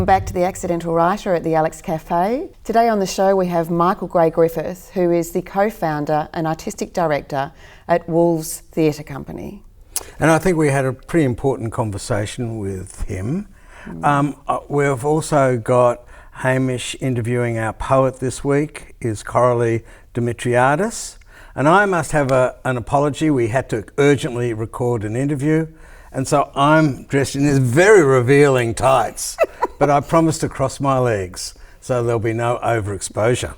Welcome back to The Accidental Writer at the Alex Cafe. Today on the show we have Michael Griffith, who is the co-founder and artistic director at Wolves Theatre Company. And I think we had a pretty important conversation with him. We've also got Hamish interviewing our poet this week, is Koraly Dimitriadis. And I must have an apology. We had to urgently record an interview. And so I'm dressed in these very revealing tights, but I promise to cross my legs so there'll be no overexposure.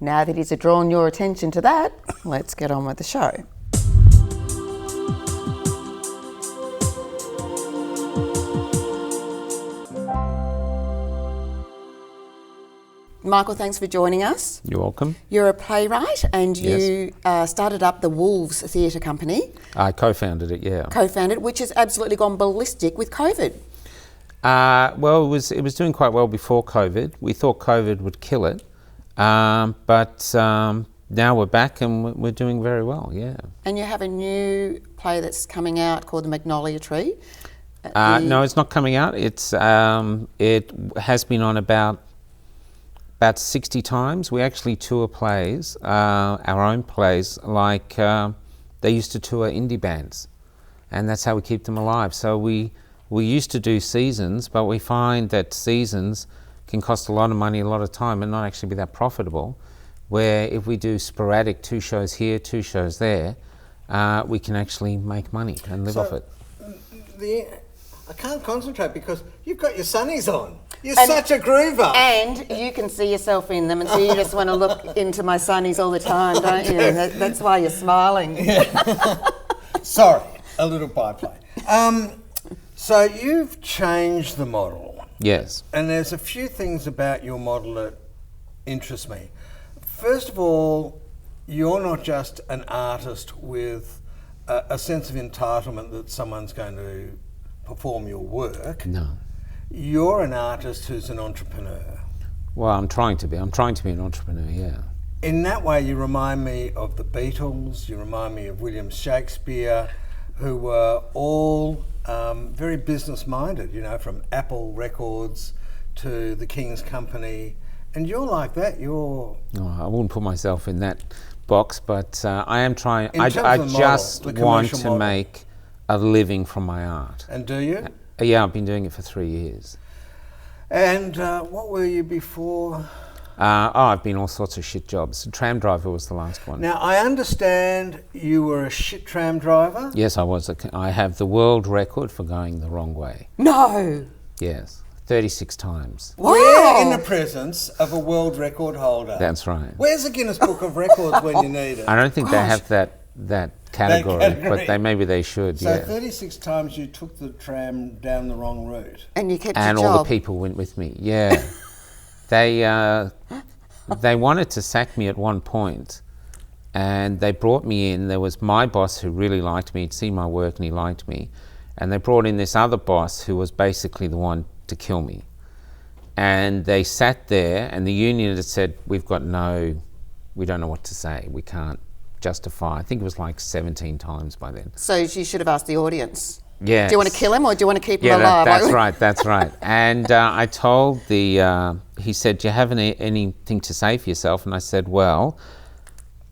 Now that he's drawn your attention to that, let's get on with the show. Michael, thanks for joining us. You're welcome. You're a playwright and you started up the Wolves Theatre Company. I co-founded it, yeah. Co-founded, which has absolutely gone ballistic with COVID. Well, it was doing quite well before COVID. We thought COVID would kill it, but now we're back and we're doing very well, yeah. And you have a new play that's coming out called The Magnolia Tree. No, it's not coming out. It's it has been on about 60 times. We actually tour plays, our own plays, like they used to tour indie bands, and that's how we keep them alive. So we used to do seasons, but we find that seasons can cost a lot of money, a lot of time, and not actually be that profitable. Where if we do sporadic 2 shows here, 2 shows there, we can actually make money and live off it. I can't concentrate because you've got your sunnies on. You're such a groover. And you can see yourself in them, and so you just want to look into my sunnies all the time, don't you? That's why you're smiling. Yeah. Sorry, a little byplay. So you've changed the model. Yes. And there's a few things about your model that interest me. First of all, you're not just an artist with a sense of entitlement that someone's going to perform your work. No. You're an artist who's an entrepreneur. Well, I'm trying to be an entrepreneur, yeah. In that way, you remind me of the Beatles, you remind me of William Shakespeare, who were all very business-minded, you know, from Apple Records to the King's Company. And you're like that, Oh, I wouldn't put myself in that box, but I am trying. I just want to make a living from my art. And do you? Yeah, I've been doing it for 3 years. And what were you before? I've been all sorts of shit jobs. Tram driver was the last one. Now, I understand you were a shit tram driver? Yes, I was. I have the world record for going the wrong way. No! Yes, 36 times. Wow. We're in the presence of a world record holder. That's right. Where's the Guinness Book of Records when you need it? I don't think they have that category, but maybe they should. So yeah. 36 times you took the tram down the wrong route. And you kept and your all job. the people went with me. Yeah. They wanted to sack me at one point, and they brought me in. There was my boss who really liked me. He'd seen my work and he liked me, and they brought in this other boss who was basically the one to kill me. And they sat there, and the union had said, we don't know what to say. We can't justify. I think it was like 17 times by then. So you should have asked the audience. Yeah. Do you want to kill him or do you want to keep him Yeah, alive? that's right. And I told he said, do you have anything to say for yourself? And I said, well,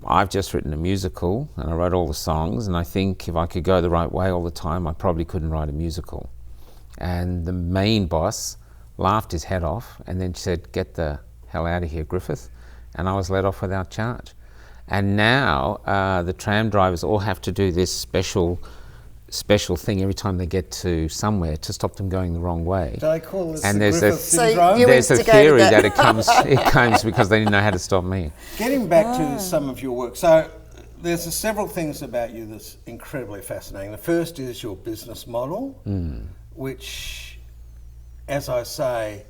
I've just written a musical and I wrote all the songs, and I think if I could go the right way all the time, I probably couldn't write a musical. And the main boss laughed his head off and then said, get the hell out of here, Griffith. And I was let off without charge. And now the tram drivers all have to do this special thing every time they get to somewhere to stop them going the wrong way. Do I call this and the Griffith syndrome? There's a theory that it comes because they didn't know how to stop me. Getting back to some of your work, so there's several things about you that's incredibly fascinating. The first is your business model, which, as I say,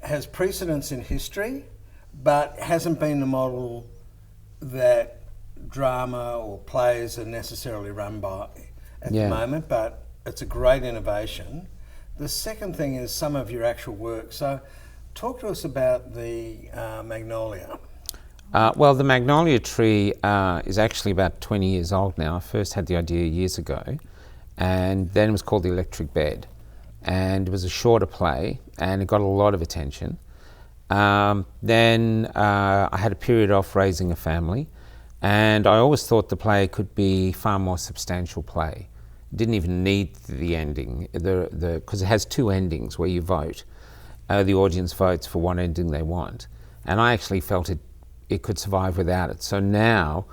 has precedence in history, but hasn't been the model that drama or plays are necessarily run by at the moment, but it's a great innovation. The second thing is some of your actual work. So talk to us about the Magnolia. Well, the Magnolia tree is actually about 20 years old now. I first had the idea years ago, and then it was called the Electric Bed. and it was a shorter play, and it got a lot of attention. Then I had a period off raising a family, and I always thought the play could be far more substantial play. It didn't even need the ending, because it has two endings where you vote. The audience votes for what ending they want, and I actually felt it could survive without it. So now,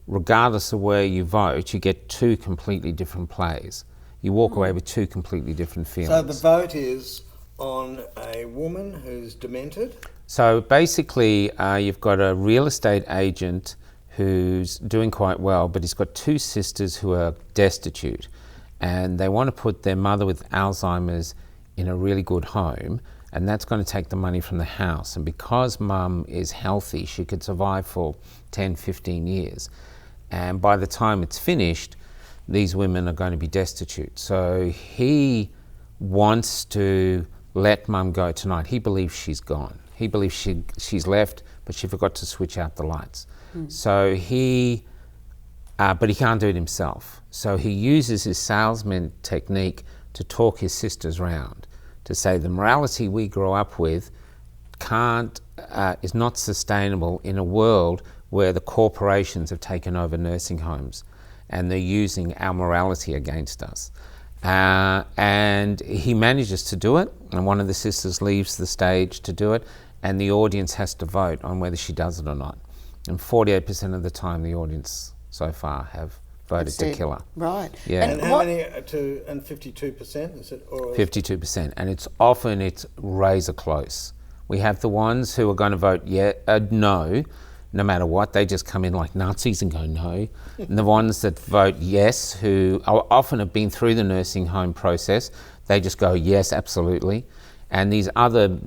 regardless of where you vote, you get two completely different plays. You walk away with two completely different feelings. So the vote is on a woman who's demented? So basically, you've got a real estate agent who's doing quite well, but he's got two sisters who are destitute, and they want to put their mother with Alzheimer's in a really good home, and that's going to take the money from the house. And because mum is healthy, she could survive for 10, 15 years. And by the time it's finished, these women are going to be destitute. So he wants to let mum go tonight. He believes she's gone. He believes she's left, but she forgot to switch out the lights. So but he can't do it himself. So he uses his salesman technique to talk his sisters round, to say the morality we grow up with is not sustainable in a world where the corporations have taken over nursing homes and they're using our morality against us. And he manages to do it, and one of the sisters leaves the stage to do it, and the audience has to vote on whether she does it or not. And 48% of the time the audience so far have voted to kill her. Right. Yeah. And how many and 52% is it? Or 52%, and it's razor close. We have the ones who are going to vote no matter what. They just come in like Nazis and go no. And the ones that vote yes, who often have been through the nursing home process, they just go yes, absolutely. And these other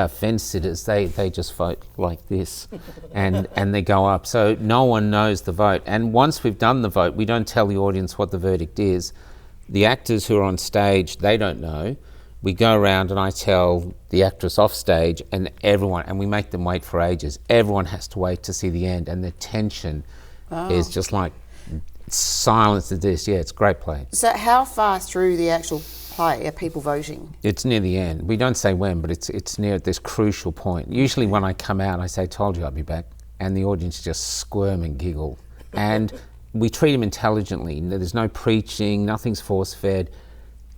fence sitters, they just vote like this, and they go up. So no one knows the vote. And once we've done the vote, we don't tell the audience what the verdict is. The actors who are on stage, they don't know. We go around and I tell the actress off stage, and everyone, and we make them wait for ages. Everyone has to wait to see the end, and the tension is just like silence to this. Yeah, it's a great play. So how far through the actual play are people voting? It's near the end. We don't say when, but it's near this crucial point. Usually when I come out, I say, told you I'd be back, and the audience just squirm and giggle. And we treat them intelligently. There's no preaching, nothing's force-fed.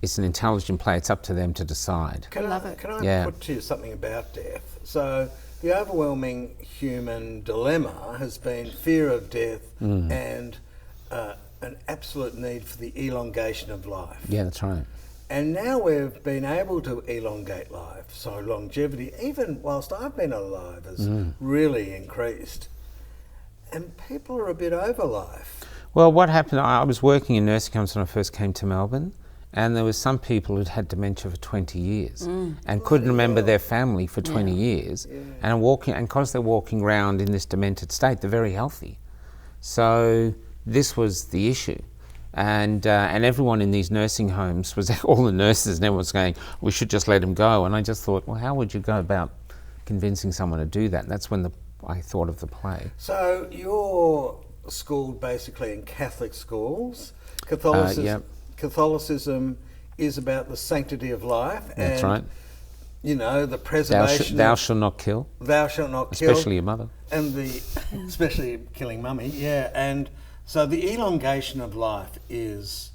It's an intelligent play. It's up to them to decide. Can I put to you something about death? So the overwhelming human dilemma has been fear of death and an absolute need for the elongation of life. Yeah, that's right. And now we've been able to elongate life, so longevity, even whilst I've been alive, has really increased. And people are a bit over life. Well, what happened, I was working in nursing homes when I first came to Melbourne, and there were some people who'd had dementia for 20 years and couldn't remember their family for 20 years, and because they're walking around in this demented state, they're very healthy. So this was the issue. And everyone in these nursing homes, all the nurses and everyone was going, we should just let him go. And I just thought, well, how would you go about convincing someone to do that? And that's when I thought of the play. So you're schooled basically in Catholic schools. Catholicism is about the sanctity of life. That's right. You know, the preservation. Thou shalt not kill. Thou shalt not kill. Especially your mother. And especially killing mummy, yeah. And so the elongation of life is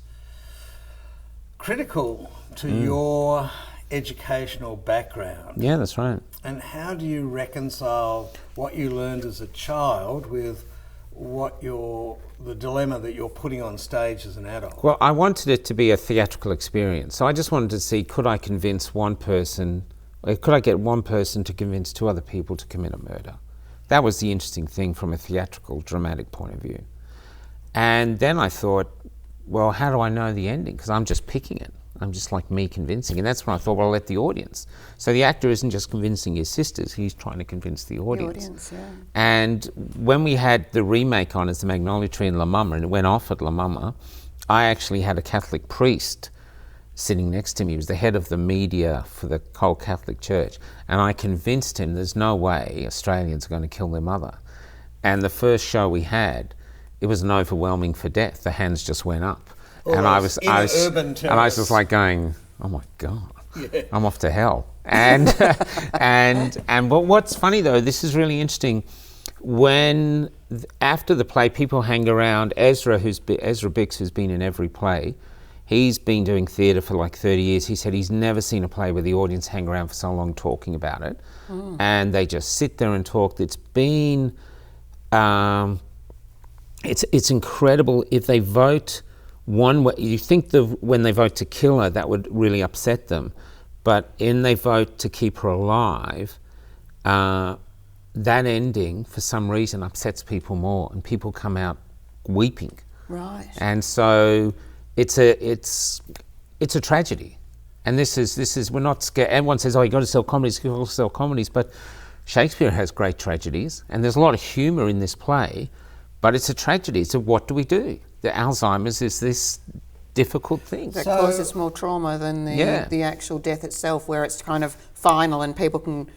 critical to your educational background. Yeah, that's right. And how do you reconcile what you learned as a child with the dilemma that you're putting on stage as an adult? Well, I wanted it to be a theatrical experience. So I just wanted to see, could I get one person to convince two other people to commit a murder? That was the interesting thing from a theatrical, dramatic point of view. And then I thought, well, how do I know the ending? Because I'm just picking it. I'm just like me convincing. And that's when I thought, well, I'll let the audience. So the actor isn't just convincing his sisters, he's trying to convince the audience. And when we had the remake on as the Magnolia Tree in La Mama, and it went off at La Mama, I actually had a Catholic priest sitting next to me. He was the head of the media for the whole Catholic Church. And I convinced him there's no way Australians are going to kill their mother. And the first show we had, it was an overwhelming for death. The hands just went up. And I was just like going, oh my God, Yeah. I'm off to hell. And but what's funny though, this is really interesting. When after the play, people hang around. Ezra Bix, who's been in every play, he's been doing theatre for like 30 years. He said he's never seen a play where the audience hang around for so long talking about it, and they just sit there and talk. It's been, it's incredible. If they vote one way, you think when they vote to kill her, that would really upset them, but in they vote to keep her alive. That ending, for some reason, upsets people more, and people come out weeping. Right. And so it's a tragedy. And this is we're not scared. Everyone says, "Oh, you got to sell comedies, you got to sell comedies," but Shakespeare has great tragedies, and there's a lot of humour in this play, but it's a tragedy. So what do we do? The Alzheimer's is this difficult thing that causes more trauma than the actual death itself, where it's kind of final and people can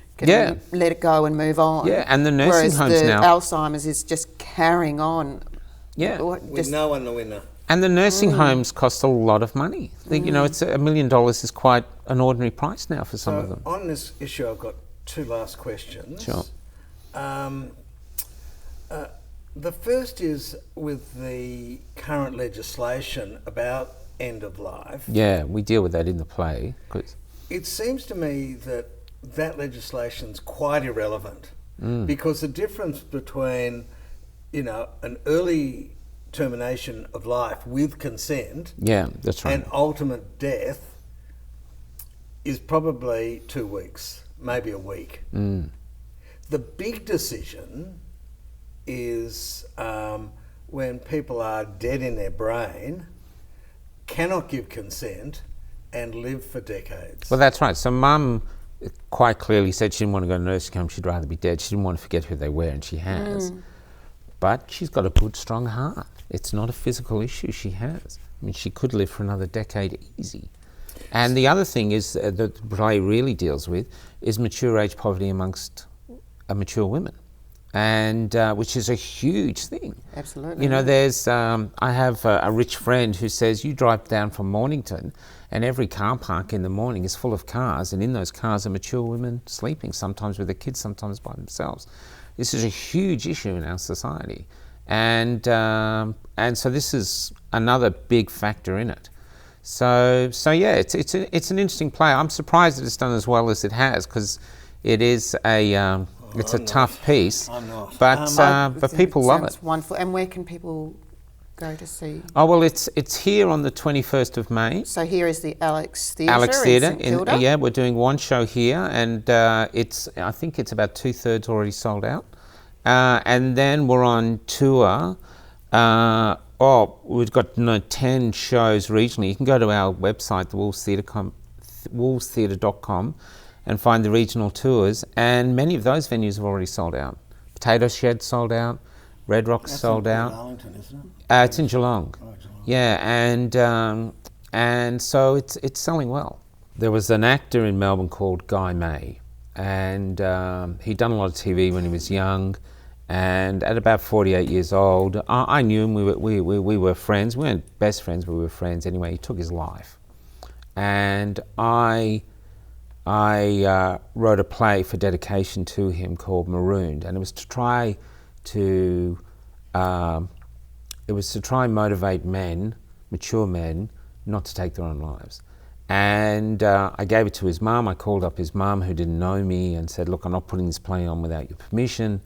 let it go and move on. Yeah, and the nursing homes now. Alzheimer's is just carrying on. Yeah, with no one the winner. And the nursing homes cost a lot of money. You know, it's $1 million is quite an ordinary price now for some of them. On this issue, I've got two last questions. Sure. The first is with the current legislation about end of life. Yeah, we deal with that in the play. It seems to me that legislation's quite irrelevant, because the difference between, an early termination of life with consent, that's right, and ultimate death is probably 2 weeks, maybe a week. The big decision is when people are dead in their brain, cannot give consent, and live for decades. Well, that's right. So Mum quite clearly said she didn't want to go to nursing home, she'd rather be dead. She didn't want to forget who they were, and she has. But she's got a good, strong heart. It's not a physical issue she has. I mean, she could live for another decade easy. And the other thing is that the play really deals with is mature age poverty amongst mature women, and which is a huge thing. Absolutely. There's I have a rich friend who says you drive down from Mornington and every car park in the morning is full of cars, and in those cars are mature women sleeping, sometimes with their kids, sometimes by themselves. This is a huge issue in our society, and so this is another big factor in it. So yeah, it's an interesting play. I'm surprised that it's done as well as it has, because it is a tough piece. I'm not. But people love it. Wonderful. And where can people go to see? Oh well, it's here on the 21st of May. So here is the Alex Theatre. Alex Theatre in St Kilda. Yeah, we're doing one show here, and I think it's about 2/3 already sold out. And then we're on tour. We've got 10 shows regionally. You can go to our website, wolvestheatre.com, and find the regional tours. And many of those venues have already sold out. Potato Shed sold out. Red Rock's sold out. Arlington, isn't it? It's in Geelong. Oh, Geelong. Yeah, and so it's selling well. There was an actor in Melbourne called Guy May, and he'd done a lot of TV when he was young. And at about 48 years old, I knew him. We were friends. We weren't best friends, but we were friends anyway. He took his life, and I wrote a play for dedication to him called Marooned, and it was to try motivate men, mature men, not to take their own lives. And I gave it to his mum. I called up his mum, who didn't know me, and said, "Look, I'm not putting this play on without your permission."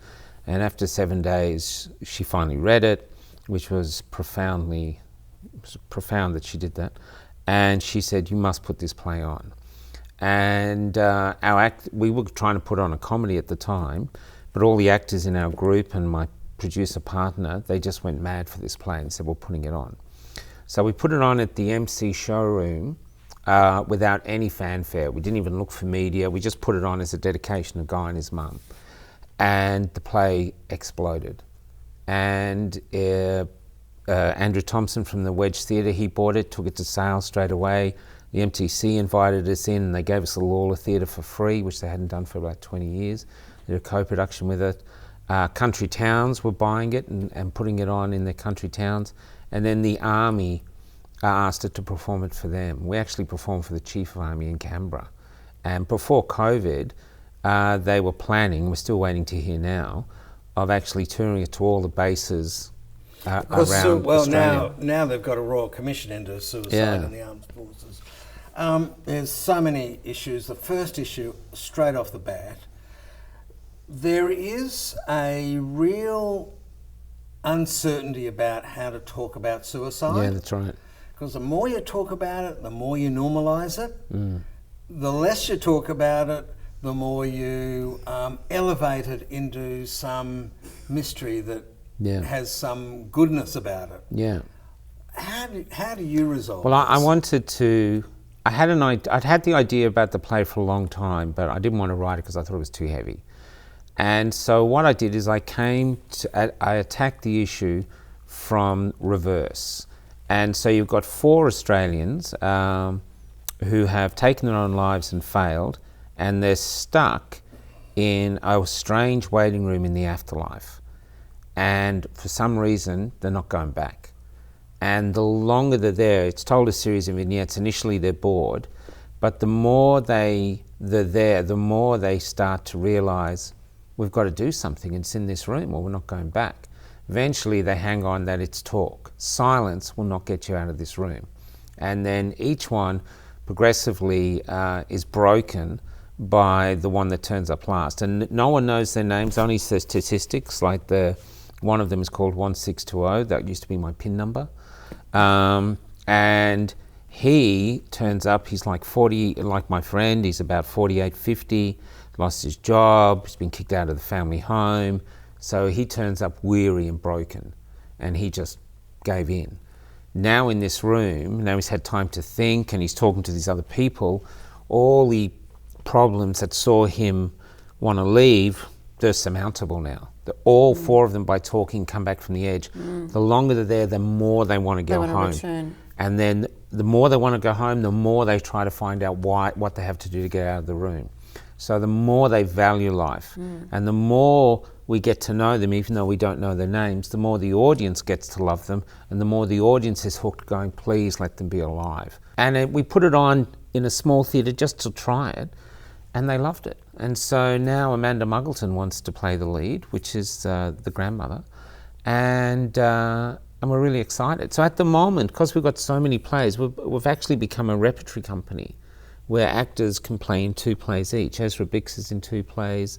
And after 7 days, she finally read it, which was profound that she did that. And she said, "You must put this play on." And we were trying to put on a comedy at the time, but all the actors in our group and my producer partner, they just went mad for this play and said, "We're putting it on." So we put it on at the MC showroom without any fanfare. We didn't even look for media. We just put it on as a dedication to Guy and his mum. And the play exploded. And Andrew Thompson from the Wedge Theatre, he bought it, took it to sale straight away. The MTC invited us in, and they gave us the Lawler Theatre for free, which they hadn't done for about 20 years. They did a co-production with it. Country towns were buying it and putting it on in their country towns. And then the Army asked it to perform it for them. We actually performed for the Chief of Army in Canberra. And before COVID, they were planning, we're still waiting to hear now, of actually touring it to all the bases around Australia. Now they've got a Royal Commission into suicide in the armed forces. There's so many issues. The first issue, straight off the bat, there is a real uncertainty about how to talk about suicide. Yeah, that's right. Because the more you talk about it, the more you normalise it. The less you talk about it, the more you elevate it into some mystery that has some goodness about it. Yeah. How do you resolve Well, I this? wanted to... I'd had the idea about the play for a long time, but I didn't want to write it because I thought it was too heavy. And so what I did is I attacked the issue from reverse. And so you've got 4 Australians who have taken their own lives and failed, and they're stuck in a strange waiting room in the afterlife. And for some reason, they're not going back. And the longer they're there, it's told a series of vignettes. Initially, they're bored, but the more they're there, the more they start to realise, we've got to do something. It's in this room, or we're not going back. Eventually, they hang on that it's talk. Silence will not get you out of this room. And then each one progressively is broken by the one that turns up last. And no one knows their names, only the statistics, like one of them is called 1620, that used to be my PIN number. And he turns up, he's like 40, like my friend, he's about 48, 50, lost his job, he's been kicked out of the family home. So he turns up weary and broken, and he just gave in. Now in this room, now he's had time to think, and he's talking to these other people, all the problems that saw him want to leave, they're surmountable now. All 4 of them, by talking, come back from the edge. The longer they're there, the more they want to go home. Return. And then the more they want to go home, the more they try to find out what they have to do to get out of the room. So the more they value life, and the more we get to know them, even though we don't know their names, the more the audience gets to love them, and the more the audience is hooked, going, please let them be alive. And we put it on in a small theatre just to try it, and they loved it. And so now Amanda Muggleton wants to play the lead, which is the grandmother, and we're really excited. So at the moment, because we've got so many plays, we've actually become a repertory company where actors can play in 2 plays each. Ezra Bix is in 2 plays.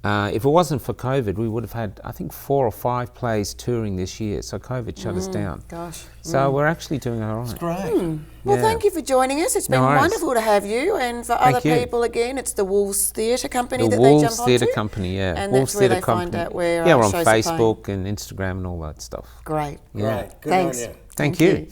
If it wasn't for COVID, we would have had, I think, 4 or 5 plays touring this year. So COVID shut us down. Gosh. So we're actually doing all right. It's great. Well, thank you for joining us. It's been wonderful to have you. And for other people, again, it's the Wolves Theatre Company that they jump onto. The Wolves Theatre Company, yeah. And Wolves that's where Theatre they Company. find out where we're on shows are playing. Facebook and Instagram and all that stuff. Great. Yeah. Great. Good Thanks. on you. Thank you.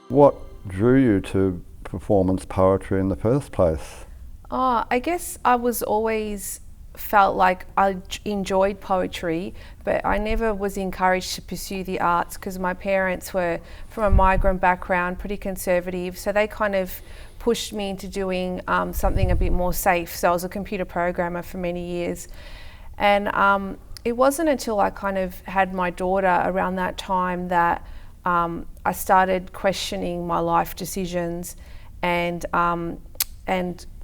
What drew you to performance poetry in the first place? I guess I was always felt like I enjoyed poetry, but I never was encouraged to pursue the arts because my parents were from a migrant background, pretty conservative, so they kind of pushed me into doing something a bit more safe. So I was a computer programmer for many years, and it wasn't until I kind of had my daughter around that time that I started questioning my life decisions and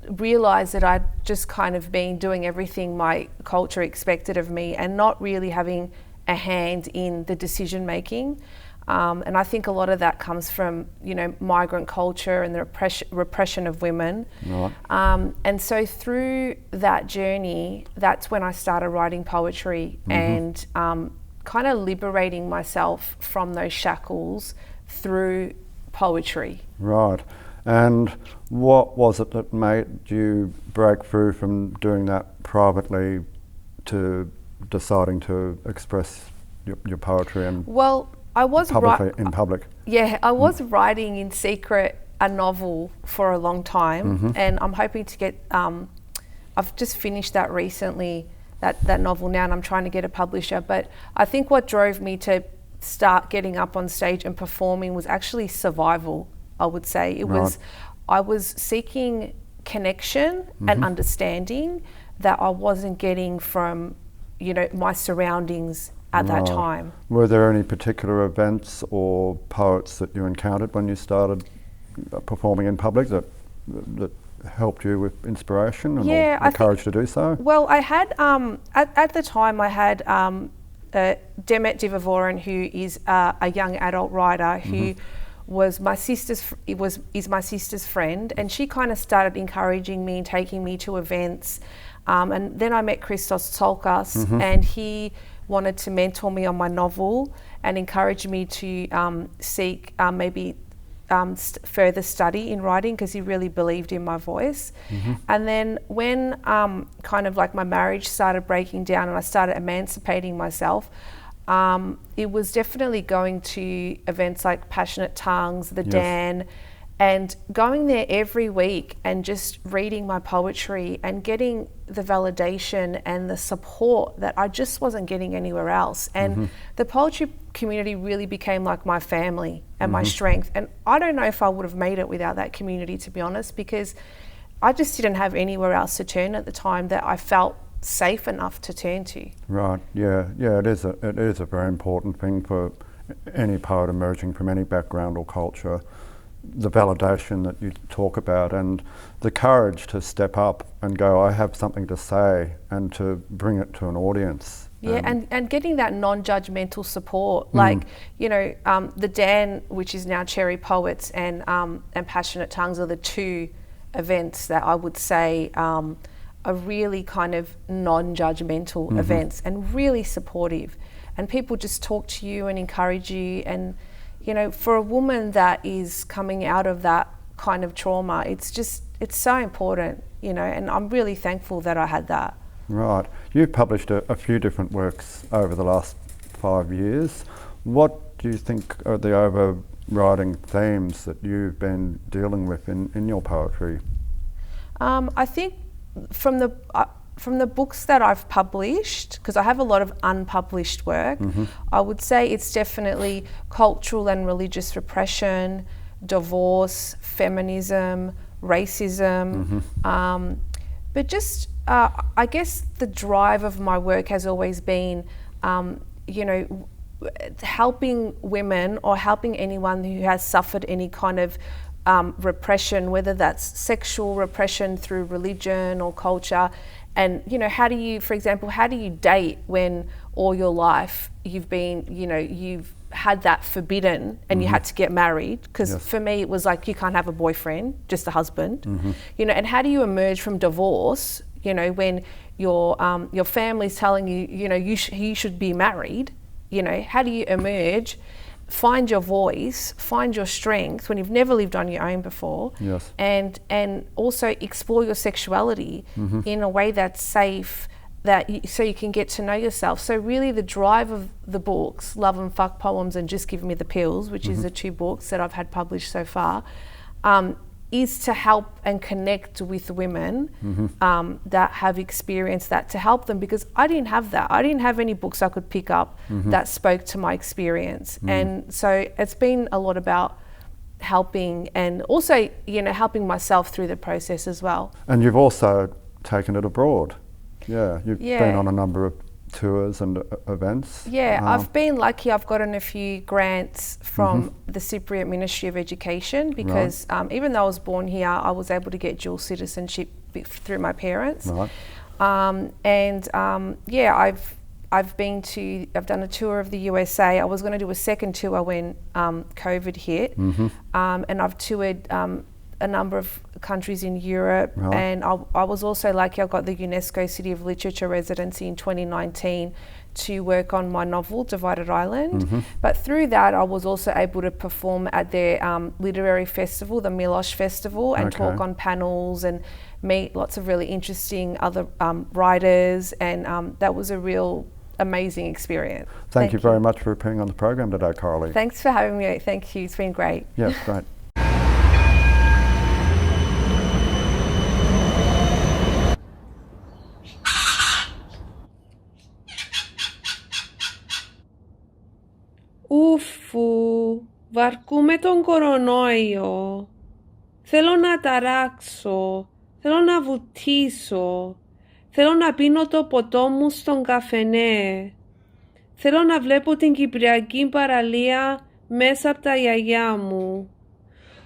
realised that I'd just kind of been doing everything my culture expected of me and not really having a hand in the decision making. And I think a lot of that comes from, migrant culture and the repression of women. Right. And so through that journey, that's when I started writing poetry and kind of liberating myself from those shackles through poetry. Right. And what was it that made you break through from doing that privately to deciding to express your poetry and I was in public? Yeah, I was writing in secret a novel for a long time, and I'm hoping to get. I've just finished that recently. That novel now, and I'm trying to get a publisher. But I think what drove me to start getting up on stage and performing was actually survival, I would say. It was, I was seeking connection and understanding that I wasn't getting from, you know, my surroundings at that time. Were there any particular events or poets that you encountered when you started performing in public that helped you with inspiration and or the courage to do so? Well, I had, at the time I had Demet Divovoren, who is a young adult writer who was my sister's, is my sister's friend, and she kind of started encouraging me and taking me to events. And then I met Christos Tsolkas, and he wanted to mentor me on my novel and encourage me to seek maybe further study in writing, because he really believed in my voice. And then when kind of like my marriage started breaking down and I started emancipating myself, it was definitely going to events like Passionate Tongues, the Dan, and going there every week and just reading my poetry and getting the validation and the support that I just wasn't getting anywhere else. And the poetry community really became like my family and my strength. And I don't know if I would have made it without that community, to be honest, because I just didn't have anywhere else to turn at the time that I felt safe enough to turn to. Right, yeah, it is a very important thing for any poet emerging from any background or culture. The validation that you talk about and the courage to step up and go, I have something to say, and to bring it to an audience. Yeah, and getting that non-judgmental support, like, you know, the Dan, which is now Cherry Poets, and Passionate Tongues are the two events that I would say are really kind of non-judgmental events and really supportive. And people just talk to you and encourage you. And, you know, for a woman that is coming out of that kind of trauma, it's so important, you know, and I'm really thankful that I had that. Right. You've published a few different works over the last 5 years. What do you think are the overriding themes that you've been dealing with in your poetry? I think from the books that I've published, because I have a lot of unpublished work, I would say it's definitely cultural and religious repression, divorce, feminism, racism, but just I guess the drive of my work has always been, you know, helping women or helping anyone who has suffered any kind of repression, whether that's sexual repression through religion or culture. And, you know, how do you, for example, how do you date when all your life you've been, you know, you've had that forbidden and you had to get married? Because for me, it was like, you can't have a boyfriend, just a husband, you know. And how do you emerge from divorce, you know, when your family's telling you, you know, you should be married, you know? How do you emerge, find your voice, find your strength when you've never lived on your own before, and also explore your sexuality in a way that's safe, so you can get to know yourself. So really the drive of the books, Love and Fuck Poems and Just Give Me the Pills, which is the 2 books that I've had published so far, is to help and connect with women that have experienced that, to help them, because I didn't have that. I didn't have any books I could pick up that spoke to my experience. And so it's been a lot about helping, and also, you know, helping myself through the process as well. And you've also taken it abroad. Yeah, you've been on a number of tours and events. Yeah, I've been lucky. I've gotten a few grants from the Cypriot Ministry of Education, because even though I was born here, I was able to get dual citizenship through my parents. I've done a tour of the USA. I was going to do a second tour when COVID hit, and I've toured a number of countries in Europe, and I was also lucky. I got the UNESCO City of Literature residency in 2019 to work on my novel, Divided Island. But through that, I was also able to perform at their literary festival, the Milosh Festival, and talk on panels and meet lots of really interesting other writers, and that was a real amazing experience. Thank you very much for appearing on the program today, Koraly. Thanks for having me. Thank you. It's been great. Yeah, great. Βαρκούμε τον κορονοϊό. Θέλω να ταράξω. Θέλω να βουτήσω. Θέλω να πίνω το ποτό μου στον καφενέ. Θέλω να βλέπω την Κυπριακή παραλία μέσα από τα γιαγιά μου.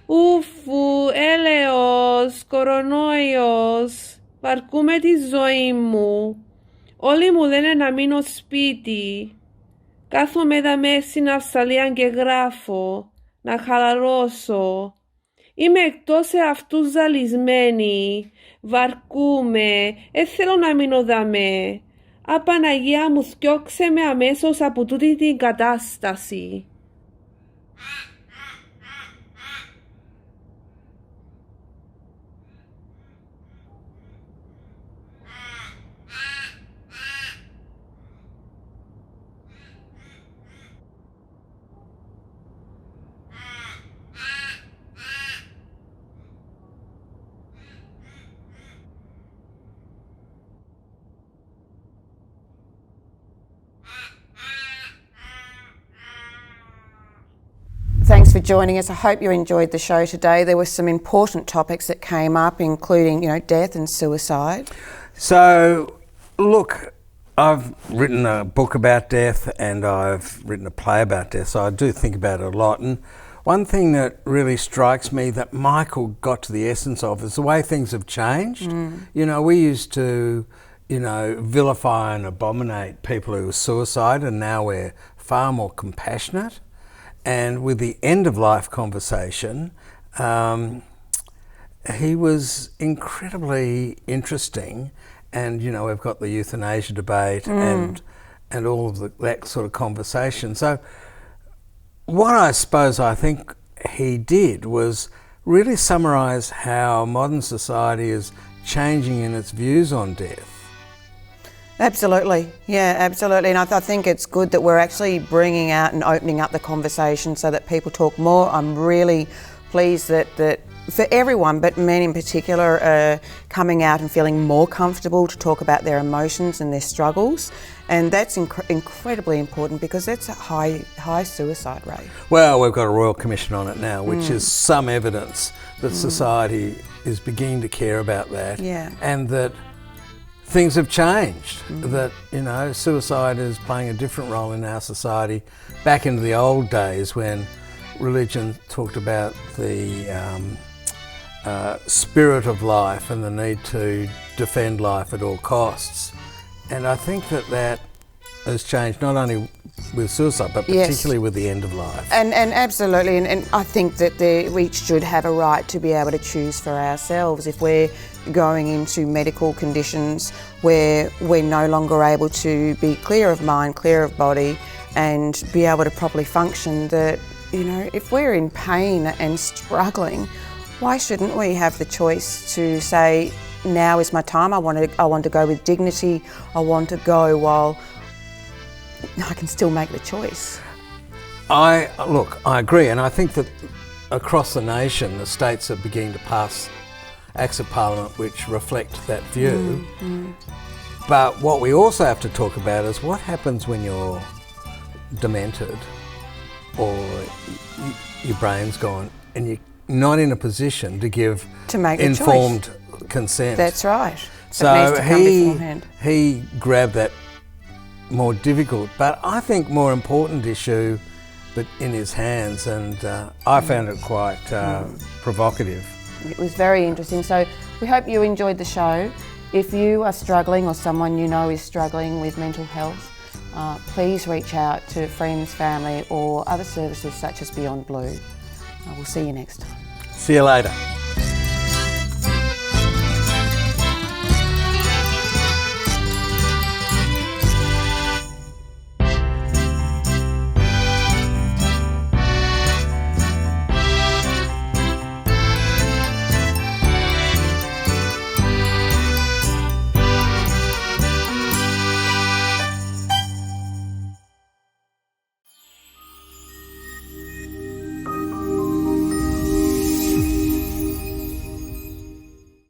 Ουφου, έλεος, κορονοϊός. Βαρκούμε τη ζωή μου. Όλοι μου λένε να μείνω σπίτι. Κάθομαι εδώ στην Αυστραλία και γράφω. Να χαλαρώσω. Είμαι εκτός εαυτού ζαλισμένη. Βαρκούμε. Θέλω να μείνω δαμέ. Απαναγία μου, θκιόξε με αμέσως από τούτη την κατάσταση. Thanks for joining us. I hope you enjoyed the show today. There were some important topics that came up, including, death and suicide. So, look, I've written a book about death and I've written a play about death, so I do think about it a lot. And one thing that really strikes me that Michael got to the essence of is the way things have changed. We used to, vilify and abominate people who were suicide, and now we're far more compassionate. And with the end-of-life conversation, he was incredibly interesting. And, we've got the euthanasia debate and all of that sort of conversation. So what I suppose I think he did was really summarise how modern society is changing in its views on death. Absolutely, yeah, absolutely. And I think it's good that we're actually bringing out and opening up the conversation so that people talk more. I'm really pleased that for everyone, but men in particular, are coming out and feeling more comfortable to talk about their emotions and their struggles. And that's incredibly important because that's a high suicide rate. Well, we've got a Royal Commission on it now, which is some evidence that society is beginning to care about that. Yeah. And that things have changed, that, suicide is playing a different role in our society. Back into the old days when religion talked about the spirit of life and the need to defend life at all costs. And I think that has changed not only with suicide, but particularly with the end of life. And absolutely, and I think that we should have a right to be able to choose for ourselves. If we're going into medical conditions where we're no longer able to be clear of mind, clear of body, and be able to properly function, that, if we're in pain and struggling, why shouldn't we have the choice to say, now is my time, I want to go with dignity, I want to go while I can still make the choice. I agree, and I think that across the nation, the states are beginning to pass Acts of Parliament which reflect that view. But what we also have to talk about is what happens when you're demented or your brain's gone and you're not in a position to give informed consent. That's right. So he grabbed that more difficult, but I think more important issue, but in his hands, and I found it quite provocative. It was very interesting. So we hope you enjoyed the show. If you are struggling or someone you know is struggling with mental health, please reach out to friends, family or other services such as Beyond Blue. We'll see you next time. See you later.